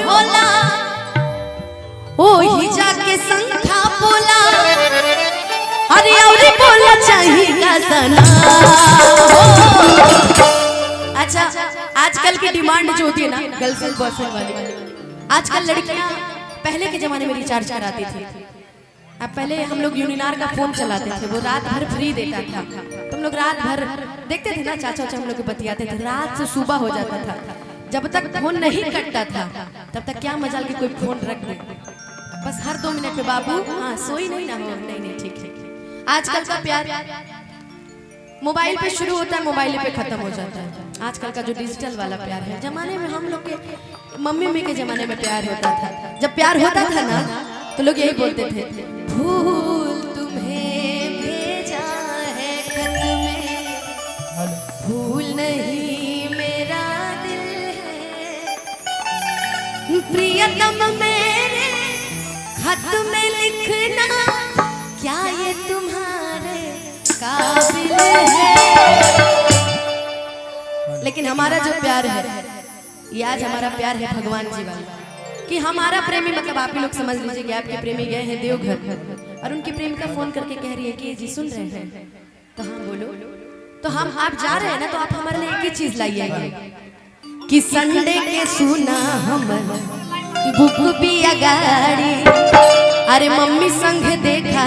होला ओ ही जाके संखा बोला अरे और बोला चाहिए का सना। अच्छा आजकल की डिमांड जो होती है ना गर्लफ्रेंड बॉयफ्रेंड वाली, आजकल लड़कियां पहले के जमाने में रिचार्ज कराती थी। अब पहले हम लोग यूनिनार का फोन चलाते थे, वो रात भर फ्री देता था। तुम लोग रात भर देखते थे ना, चाचा चाचा हम लोग को बतियाते थे, रात से सुबह हो जाता था। जब तक फोन नहीं कटता था तब तक क्या मजाल कि कोई फोन रख दे, बस हर 2 मिनट में बाबू हाँ सोई नहीं ना हो, नहीं नहीं ठीक है। आजकल का प्यार मोबाइल पे शुरू होता है, मोबाइल पे खत्म हो जाता है। आजकल का जो डिजिटल वाला प्यार है, जमाने में हम लोग के मम्मी के जमाने में प्यार होता था। जब प्यार होता था ना तो लोग यही बोलते थे, फूल तुम्हें भेजा है खत में, फूल नहीं मेरा दिल है, प्रियतम मेरे खत में लिखना क्या ये तुम्हारे काबिल है। लेकिन हमारा जो प्यार है ये आज हमारा प्यार है भगवान जी वाला, कि हमारा प्रेमी मतलब आप ही लोग समझ लीजिए कि आपके प्रेमी गए हैं देवघर और उनकी प्रेमिका फोन करके कह रही है कि जी सुन रहे हैं, तो हाँ बोलो, तो हम आप जा रहे हैं ना तो आप हमारे लिए एक ही चीज लाइएगा कि संडे के सुना हम बुक पिया गाड़ी, अरे मम्मी संग देखा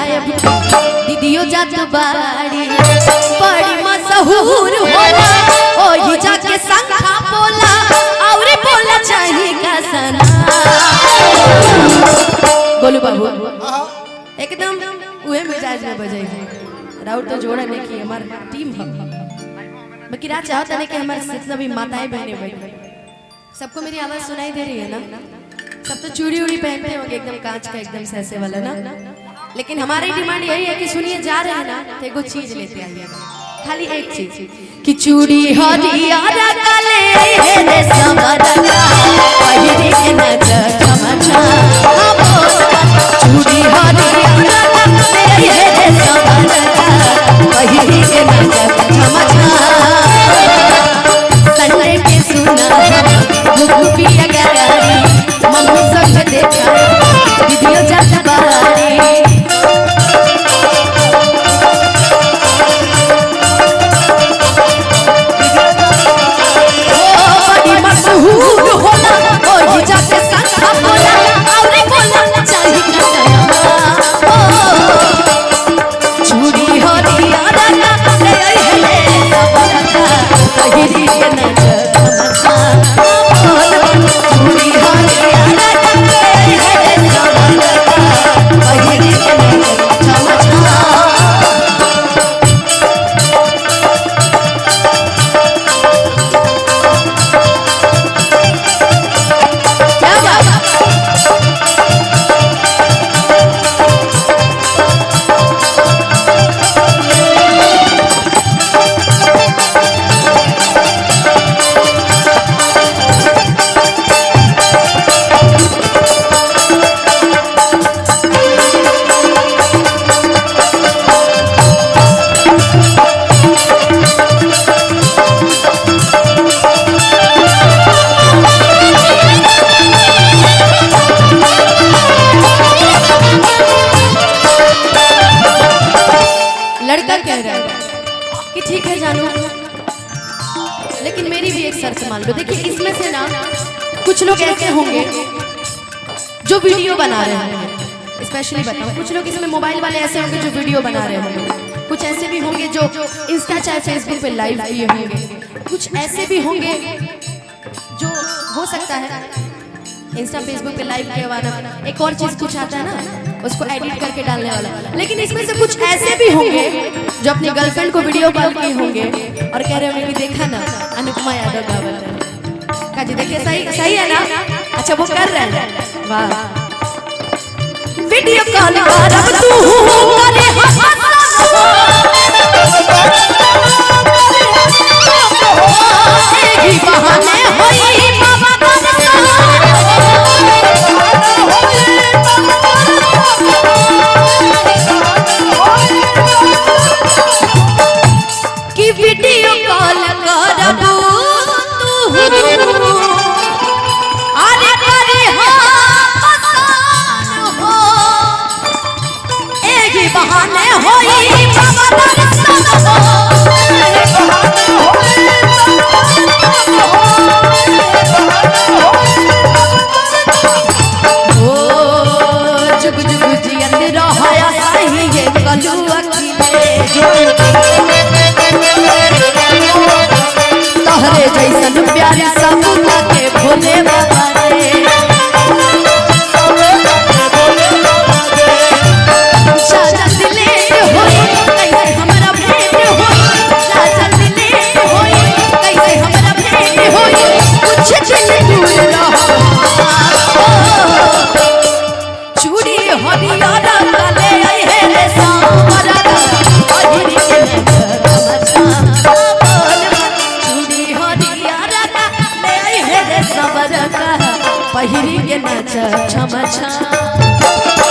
दीदियो जात बाड़ी, बड़ी मशहूर होला ओ ही जाके संखा बोला और बोला चाहिए का सना। बोलो बाबू एकदम उहे मिजाज में बजाई राउत तो जोड़ा नहीं की हमारी टीम है, बाकी रात चाहता नहीं कि हमारे जितना भी माताएं बहनें बैठी, सबको मेरी आवाज सुनाई दे रही है ना? सब तो चूड़ी उड़ी पहनते होंगे एकदम कांच का, एकदम सैसे वाला ना। लेकिन हमारी डिमांड यही है कि सुनिए जा रहे हैं ना तो एगो चीज लेते आइए, खाली एक चीज कि चूड़ी हरियारा काले रे समरका पहिरी के नजर चमचा, चूड़ी हरियारा काले रे समरका पहिरी के नजर चमचा, संडे के सुना बुक पिया गाड़ी, मम्मी संग देखा दीदियो जात बाड़ी, लड़का कह रहा है कि ठीक है जानू, लेकिन मेरी भी एक शर्त मान लो। देखिए इसमें से ना कुछ लोग ऐसे होंगे जो वीडियो बना रहे हैं, स्पेशली बताओ कुछ लोग इसमें मोबाइल वाले ऐसे होंगे जो वीडियो बना रहे होंगे, कुछ ऐसे भी होंगे जो इंस्टा चाहे फेसबुक पे लाइव किए होंगे, कुछ ऐसे भी होंगे जो हो सकता है इंस्टा फेसबुक पे लाइव किया वाला, एक और चीज कुछ आता है ना उसको एडिट करके डालने वाला। लेकिन इसमें से कुछ ऐसे भी होंगे जो अपनी गर्लफ्रेंड को वीडियो कॉल किए होंगे और कह रहे होंगे कि देखा ना अनुपमा यादव गावत है, काजी देखिए सही है ना? अच्छा वो कर रहे हैं, वाह वीडियो कॉल करब तू करे ही बहाने होई बाबा की वीडियो कॉल करब तू अरे करे जुग जुग जियत रहया सही ये कलुआ तहरे जैसन प्यारी समुना के भोले बाबा रे साजन दिले होई कैसे हमरा भेंट होई साजन दिले होई कैसे हमरा भेंट होई कुछ दिन दूर रहो चूड़ी हरिया काले आई है रे सांवरा पहिरी के पहिरी के नाच छम छम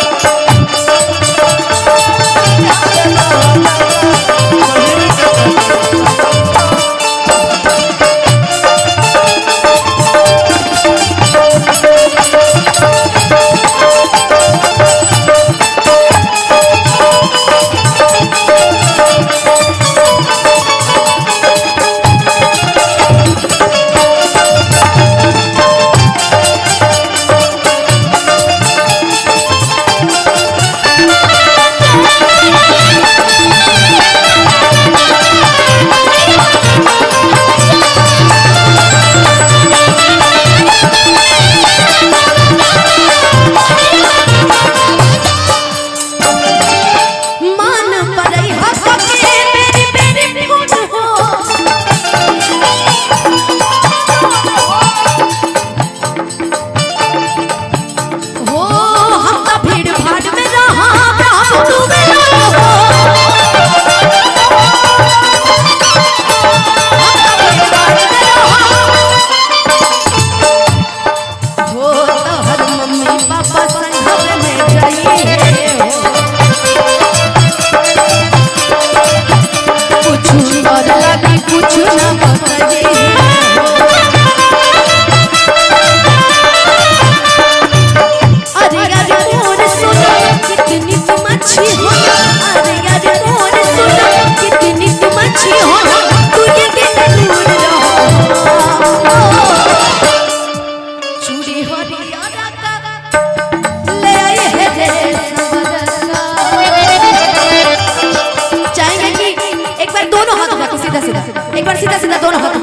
एक बार सीधा सीधा दोनों हाथ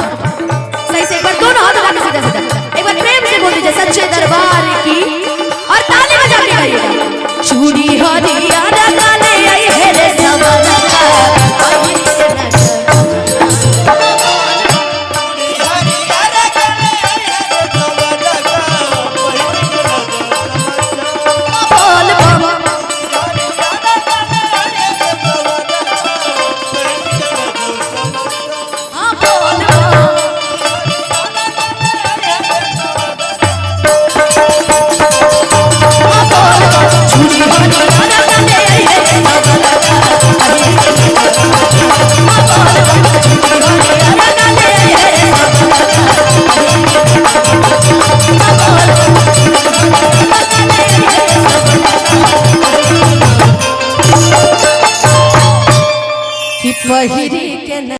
सही से एक बार दोनों हाथ उठा के सीधा सीधा एक बार प्रेम से बोल दीजिए सच्चे दरबार की